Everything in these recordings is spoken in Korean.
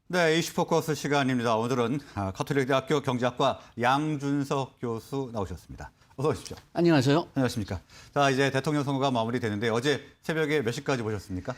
네, 이슈포커스 시간입니다. 오늘은 카톨릭대학교 경제학과 양준석 교수 나오셨습니다. 어서 오십시오. 안녕하세요. 안녕하십니까. 자, 이제 대통령 선거가 마무리되는데 어제 새벽에 몇 시까지 보셨습니까?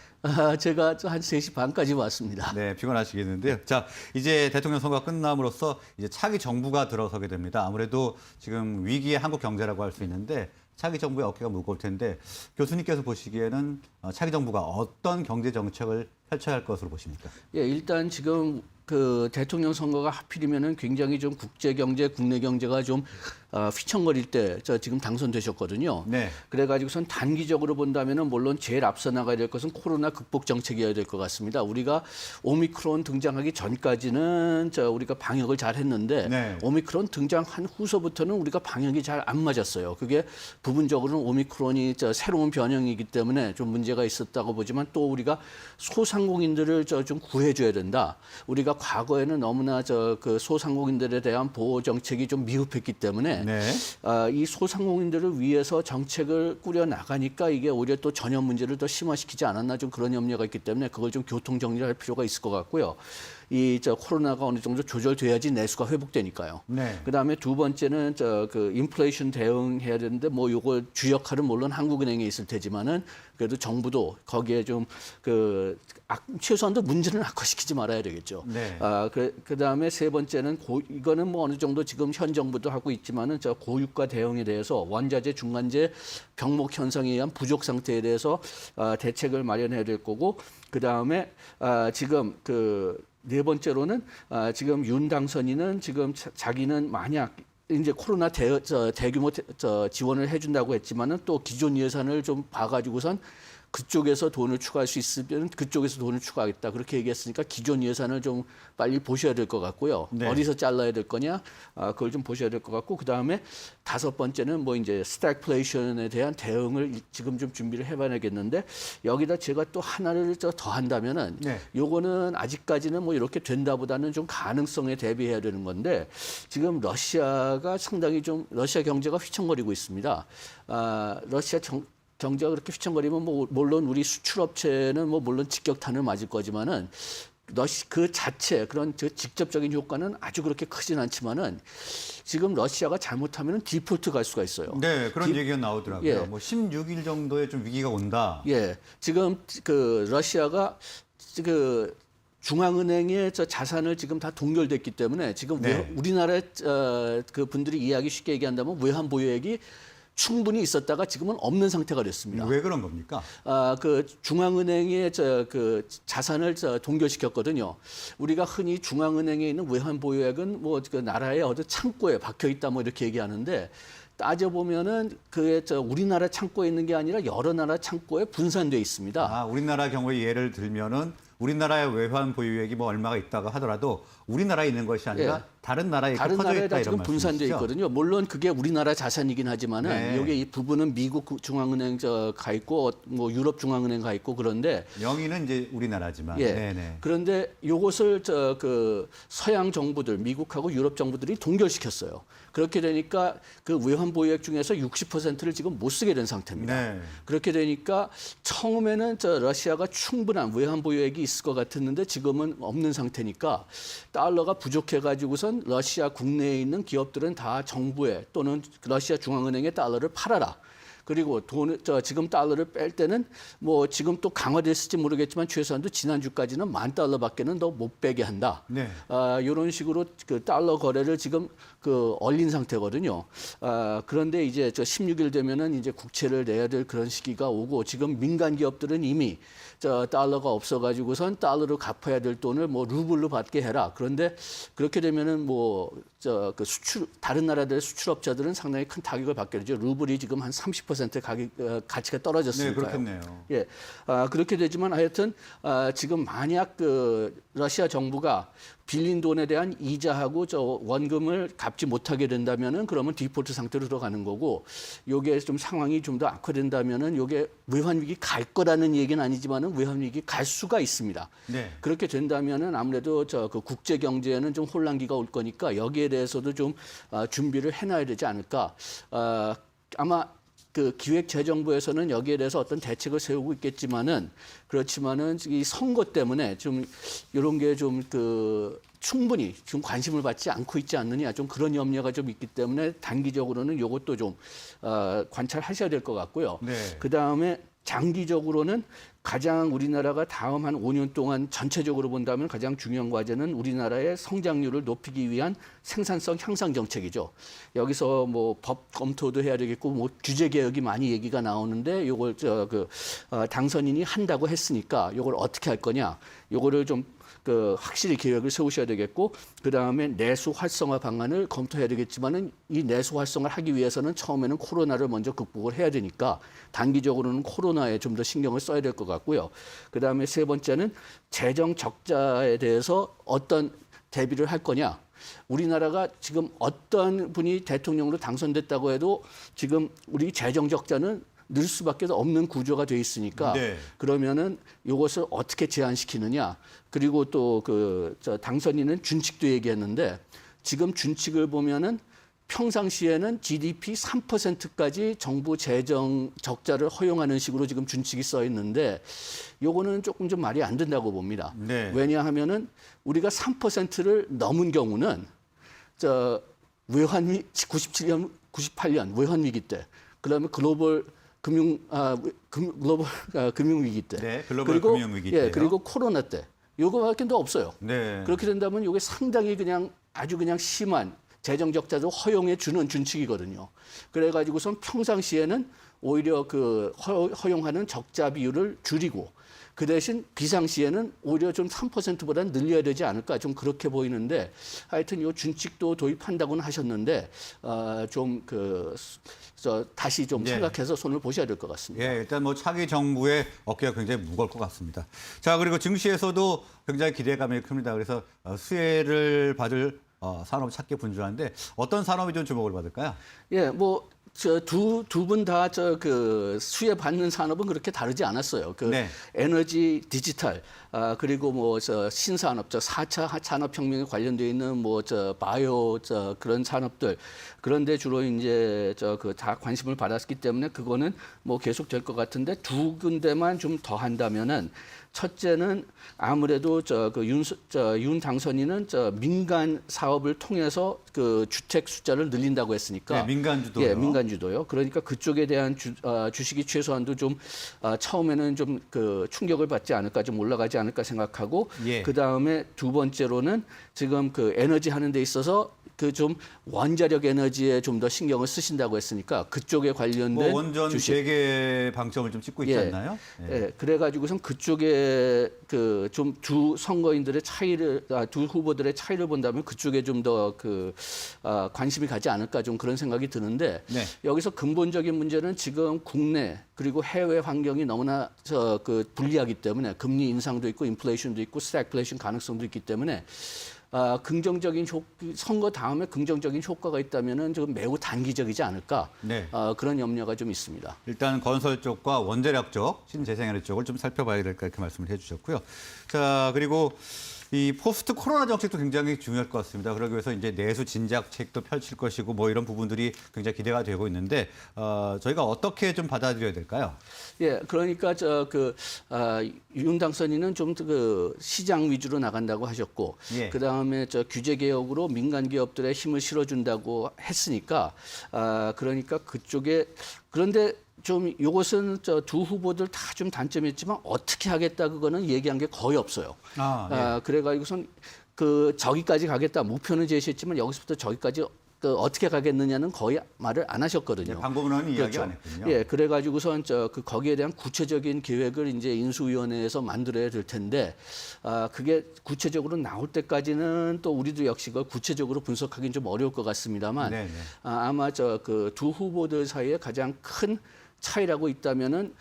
제가 한 3시 반까지 왔습니다. 네, 피곤하시겠는데요. 자, 이제 대통령 선거가 끝남으로써 이제 차기 정부가 들어서게 됩니다. 아무래도 지금 위기의 한국 경제라고 할 수 있는데 차기 정부의 어깨가 무거울 텐데 교수님께서 보시기에는 차기 정부가 어떤 경제 정책을 펼쳐야 할 것으로 보십니까? 예, 일단 지금 그 대통령 선거가 하필이면은 굉장히 좀 국제 경제, 국내 경제가 좀 휘청거릴 때 지금 당선되셨거든요. 네. 그래가지고선 단기적으로 본다면은 물론 제일 앞서 나가야 될 것은 코로나 극복 정책이어야 될 것 같습니다. 우리가 오미크론 등장하기 전까지는 우리가 방역을 잘 했는데 네. 오미크론 등장한 후서부터는 우리가 방역이 잘 안 맞았어요. 그게 부분적으로는 오미크론이 새로운 변형이기 때문에 좀 문제가 있었다고 보지만 또 우리가 소상공인들을 좀 구해줘야 된다. 우리가 과거에는 너무나 그 소상공인들에 대한 보호 정책이 좀 미흡했기 때문에 네. 이 소상공인들을 위해서 정책을 꾸려 나가니까 이게 오히려 또 전염 문제를 더 심화시키지 않았나 좀 그런 염려가 있기 때문에 그걸 좀 교통 정리를 할 필요가 있을 것 같고요. 코로나가 어느 정도 조절돼야지 내수가 회복되니까요. 네. 그다음에 두 번째는 그 인플레이션 대응해야 되는데 뭐 요거 주 역할은 물론 한국은행에 있을 테지만은 그래도 정부도 거기에 좀 최소한도 문제는 악화시키지 말아야 되겠죠. 네. 그다음에 세 번째는 이거는 뭐 어느 정도 지금 현 정부도 하고 있지만은 고유가 대응에 대해서 원자재, 중간재 병목 현상에 의한 부족 상태에 대해서 대책을 마련해야 될 거고 그다음에 지금 네 번째로는 지금 윤 당선인은 지금 자기는 만약 이제 코로나 대규모 지원을 해준다고 했지만은 또 기존 예산을 좀 봐가지고선 그쪽에서 돈을 추가할 수 있으면 그쪽에서 돈을 추가하겠다 그렇게 얘기했으니까 기존 예산을 좀 빨리 보셔야 될 것 같고요. 네. 어디서 잘라야 될 거냐 그걸 좀 보셔야 될 것 같고 그 다음에 다섯 번째는 뭐 이제 스태그플레이션에 대한 대응을 지금 좀 준비를 해봐야겠는데 여기다 제가 또 하나를 더 한다면은 네. 요거는 아직까지는 뭐 이렇게 된다보다는 좀 가능성에 대비해야 되는 건데 지금 러시아가 상당히 좀 러시아 경제가 휘청거리고 있습니다. 러시아 경제가 그렇게 휘청거리면 뭐 물론 우리 수출업체는 뭐 물론 직격탄을 맞을 거지만은 그 자체 그런 직접적인 효과는 아주 그렇게 크진 않지만은 지금 러시아가 잘못하면 디폴트 갈 수가 있어요. 네, 그런 얘기가 나오더라고요. 예. 뭐 16일 정도의 좀 위기가 온다. 예, 지금 러시아가 중앙은행의 자산을 지금 다 동결됐기 때문에 지금 네. 우리나라 그 분들이 이해하기 쉽게 얘기한다면 외환 보유액이 충분히 있었다가 지금은 없는 상태가 됐습니다. 왜 그런 겁니까? 중앙은행의 그 자산을 동결시켰거든요. 우리가 흔히 중앙은행에 있는 외환 보유액은 뭐 그 나라의 어느 창고에 박혀 있다 뭐 이렇게 얘기하는데 따져 보면은 우리나라 창고에 있는 게 아니라 여러 나라 창고에 분산돼 있습니다. 우리나라 경우에 예를 들면은 우리나라의 외환 보유액이 뭐 얼마가 있다가 하더라도 우리나라에 있는 것이 아니라 예. 다른 나라에 다른 퍼져 나라에다 있다 지금 이런 분산돼 말씀이시죠? 있거든요. 물론 그게 우리나라 자산이긴 하지만은 네. 여기 이 부분은 미국 중앙은행 가 있고 뭐 유럽 중앙은행 가 있고 그런데 영위는 이제 우리나라지만. 예. 네네. 그런데 이것을 그 서양 정부들, 미국하고 유럽 정부들이 동결시켰어요. 그렇게 되니까 그 외환 보유액 중에서 60%를 지금 못 쓰게 된 상태입니다. 네. 그렇게 되니까 처음에는 러시아가 충분한 외환 보유액이 있을 것 같았는데 지금은 없는 상태니까 달러가 부족해가지고선 러시아 국내에 있는 기업들은 다 정부에 또는 러시아 중앙은행에 달러를 팔아라. 그리고 지금 달러를 뺄 때는 뭐 지금 또 강화됐을지 모르겠지만 최소한도 지난주까지는 $10,000밖에는 더 못 빼게 한다. 네. 이런 식으로 그 달러 거래를 지금 얼린 상태거든요. 그런데 이제 16일 되면은 이제 국채를 내야 될 그런 시기가 오고 지금 민간 기업들은 이미 달러가 없어가지고선 달러로 갚아야 될 돈을 뭐 루블로 받게 해라. 그런데 그렇게 되면은 그 다른 나라들의 수출업자들은 상당히 큰 타격을 받게 되죠. 루블이 지금 한 30% 가치가 떨어졌으니까요. 네, 그렇겠네요. 예, 그렇게 되지만 하여튼 지금 만약 그 러시아 정부가 빌린 돈에 대한 이자하고 원금을 갚지 못하게 된다면은 그러면 디폴트 상태로 들어가는 거고, 요게 좀 상황이 좀 더 악화된다면은 요게 외환 위기 갈 거라는 얘기는 아니지만은 외환 위기 갈 수가 있습니다. 네. 그렇게 된다면은 아무래도 그 국제 경제에는 좀 혼란기가 올 거니까 여기에 대해서도 좀 준비를 해놔야 되지 않을까. 아마 그 기획재정부에서는 여기에 대해서 어떤 대책을 세우고 있겠지만은 그렇지만은 이 선거 때문에 좀 이런 게 좀 그 충분히 좀 관심을 받지 않고 있지 않느냐 좀 그런 염려가 좀 있기 때문에 단기적으로는 이것도 좀 관찰하셔야 될 것 같고요. 네. 그 다음에 장기적으로는 가장 우리나라가 다음 한 5년 동안 전체적으로 본다면 가장 중요한 과제는 우리나라의 성장률을 높이기 위한 생산성 향상 정책이죠. 여기서 뭐 법 검토도 해야 되겠고 뭐 규제 개혁이 많이 얘기가 나오는데 요걸 당선인이 한다고 했으니까 요걸 어떻게 할 거냐. 요거를 좀 확실히 계획을 세우셔야 되겠고 그 다음에 내수 활성화 방안을 검토해야 되겠지만은 이 내수 활성화를 하기 위해서는 처음에는 코로나를 먼저 극복을 해야 되니까 단기적으로는 코로나에 좀 더 신경을 써야 될 것 같고요. 그 다음에 세 번째는 재정 적자에 대해서 어떤 대비를 할 거냐. 우리나라가 지금 어떤 분이 대통령으로 당선됐다고 해도 지금 우리 재정 적자는 늘 수밖에 없는 구조가 돼 있으니까 네. 그러면은 이것을 어떻게 제한시키느냐. 그리고 또 당선인은 준칙도 얘기했는데 지금 준칙을 보면은 평상시에는 GDP 3%까지 정부 재정 적자를 허용하는 식으로 지금 준칙이 써 있는데 요거는 조금 좀 말이 안 된다고 봅니다. 네. 왜냐하면은 우리가 3%를 넘은 경우는 외환위 97년, 98년 외환위기 때 그다음에 글로벌 금융위기 때, 네, 글로벌 금융위기 때요. 그리고 코로나 때, 요거밖에 더 없어요. 네. 그렇게 된다면 이게 상당히 그냥 아주 그냥 심한 재정 적자도 허용해 주는 준칙이거든요. 그래가지고선 평상시에는 오히려 허용하는 적자 비율을 줄이고 그 대신 비상시에는 오히려 좀 3%보다는 늘려야 되지 않을까 좀 그렇게 보이는데 하여튼 이 준칙도 도입한다고는 하셨는데 다시 좀 예. 생각해서 손을 보셔야 될 것 같습니다. 예, 일단 뭐 차기 정부의 어깨가 굉장히 무거울 것 같습니다. 자, 그리고 증시에서도 굉장히 기대감이 큽니다. 그래서 수혜를 받을 산업 찾기 분주한데 어떤 산업이 좀 주목을 받을까요? 예, 뭐 두 분 다 수혜 받는 산업은 그렇게 다르지 않았어요. 네. 에너지, 디지털, 그리고 뭐 신산업, 4차 산업혁명에 관련되어 있는 바이오 그런 산업들. 그런데 주로 이제 다 관심을 받았기 때문에 그거는 뭐 계속 될 것 같은데 두 군데만 좀 더 한다면은 첫째는 아무래도 윤 당선인은 민간 사업을 통해서 그 주택 숫자를 늘린다고 했으니까. 네, 민간주도요. 예, 민간주도요. 그러니까 그쪽에 대한 주식이 최소한도 좀 처음에는 좀 충격을 받지 않을까, 좀 올라가지 않을까 생각하고. 예. 그 다음에 두 번째로는 지금 에너지 하는 데 있어서 좀 원자력 에너지에 좀 더 신경을 쓰신다고 했으니까 그쪽에 관련된 뭐 원전 주식. 재개 방점을 좀 찍고 있지 예. 않나요? 예, 그래가지고선 그쪽에 좀 두 선거인들의 차이를, 두 후보들의 차이를 본다면 그쪽에 좀 더 관심이 가지 않을까 좀 그런 생각이 드는데 네. 여기서 근본적인 문제는 지금 국내 그리고 해외 환경이 너무나 불리하기 때문에 금리 인상도 있고 인플레이션도 있고 스태그플레이션 가능성도 있기 때문에 긍정적인 선거 다음에 긍정적인 효과가 있다면은 좀 매우 단기적이지 않을까 네. 그런 염려가 좀 있습니다. 일단 건설 쪽과 원자력 쪽, 신재생에너지 쪽을 좀 살펴봐야 될까 이렇게 말씀을 해주셨고요. 자, 그리고 이 포스트 코로나 정책도 굉장히 중요할 것 같습니다. 그러기 위해서 이제 내수 진작책도 펼칠 것이고 뭐 이런 부분들이 굉장히 기대가 되고 있는데 저희가 어떻게 좀 받아들여야 될까요? 예, 그러니까 윤 당선인은 좀 시장 위주로 나간다고 하셨고, 예. 그 다음에 규제 개혁으로 민간 기업들의 힘을 실어준다고 했으니까, 그러니까 그쪽에 그런데 좀 이것은 두 후보들 다 좀 단점이 있지만 어떻게 하겠다 그거는 얘기한 게 거의 없어요. 네. 그래가지고선 저기까지 가겠다 목표는 제시했지만 여기서부터 저기까지 어떻게 가겠느냐는 거의 말을 안 하셨거든요. 네, 방법론은 이야기 그렇죠. 안 했군요. 예, 그래가지고선 거기에 대한 구체적인 계획을 이제 인수위원회에서 만들어야 될 텐데, 그게 구체적으로 나올 때까지는 또 우리도 역시 그걸 구체적으로 분석하기는 좀 어려울 것 같습니다만, 네네. 아마 두 후보들 사이에 가장 큰 차이라고 있다면은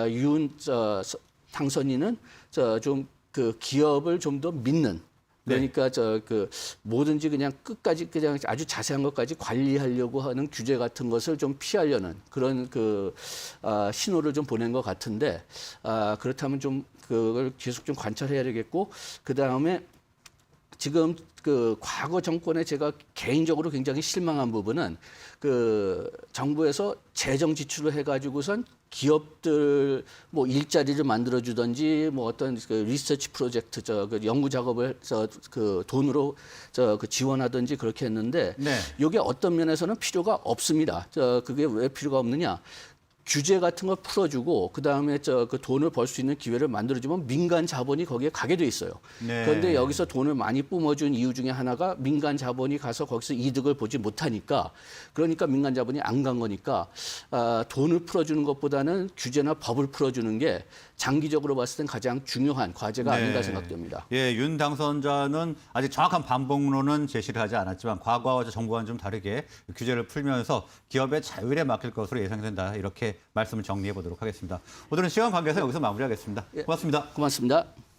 윤 당선인은 좀 기업을 좀 더 믿는. 그러니까 뭐든지 그냥 끝까지 그냥 아주 자세한 것까지 관리하려고 하는 규제 같은 것을 좀 피하려는 그런 신호를 좀 보낸 것 같은데 그렇다면 좀 그걸 계속 좀 관찰해야 되겠고 그 다음에 지금 그 과거 정권에 제가 개인적으로 굉장히 실망한 부분은 그 정부에서 재정 지출을 해가지고선 기업들 뭐 일자리를 만들어주든지 뭐 어떤 그 리서치 프로젝트 그 연구 작업을 그 돈으로 그 지원하든지 그렇게 했는데 네. 이게 어떤 면에서는 필요가 없습니다. 그게 왜 필요가 없느냐? 규제 같은 걸 풀어주고 그 다음에 그 돈을 벌 수 있는 기회를 만들어주면 민간 자본이 거기에 가게 돼 있어요. 네. 그런데 여기서 돈을 많이 뿜어준 이유 중에 하나가 민간 자본이 가서 거기서 이득을 보지 못하니까 그러니까 민간 자본이 안 간 거니까 돈을 풀어주는 것보다는 규제나 법을 풀어주는 게 장기적으로 봤을 땐 가장 중요한 과제가 아닌가 생각됩니다. 예, 윤 당선자는 아직 정확한 반복론은 제시를 하지 않았지만 과거와 정부와는 좀 다르게 규제를 풀면서 기업의 자율에 맡길 것으로 예상된다. 이렇게 말씀을 정리해 보도록 하겠습니다. 오늘은 시간 관계에서 여기서 마무리하겠습니다. 고맙습니다. 고맙습니다.